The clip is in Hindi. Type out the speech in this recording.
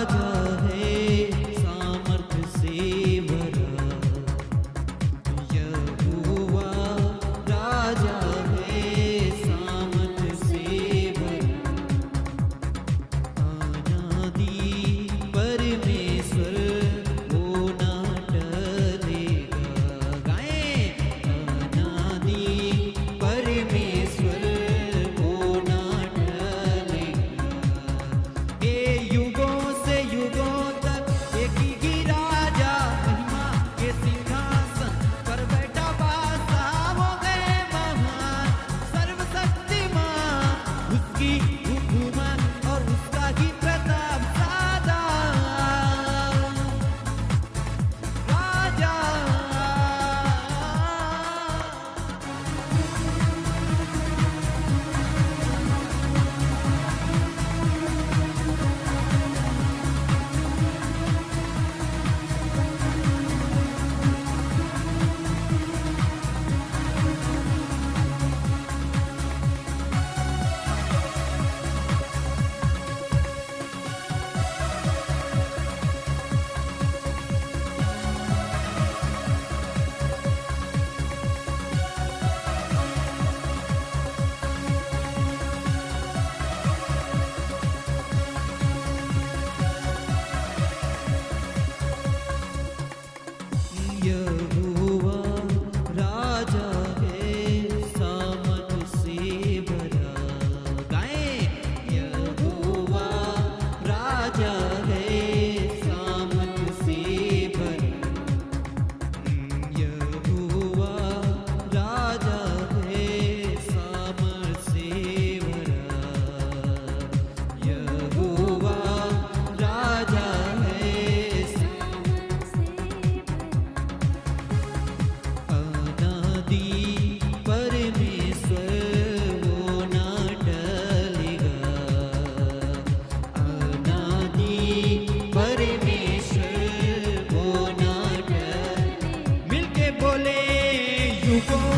राजा है सामर्थ्य से भरा, यहोवा राजा है सामर्थ्य से भरा, अनादि परमेश्वर वो ना टलेगा। गाएं, अनादि परमेश्वर वो ना टलेगा। ये युगों से युगों तक एक ही राजा महिमा के सिंहासन पर बैठा बासा, वो गए महान सर्वशक्तिमान, उसकी हुकूमत और उसका ही प्रताप सदा। राजा यहोवा राजा है सामर्थ्य से भरा। गाएं, यहोवा राजा है सामर्थ्य से भरा, यहोवा राजा है सामर्थ्य से भरा, यहोवा राजा है अनादि परमेश्वर वो ना टलेगा, अनादि परमेश्वर वो ना टलेगा। मिलके बोले, युगों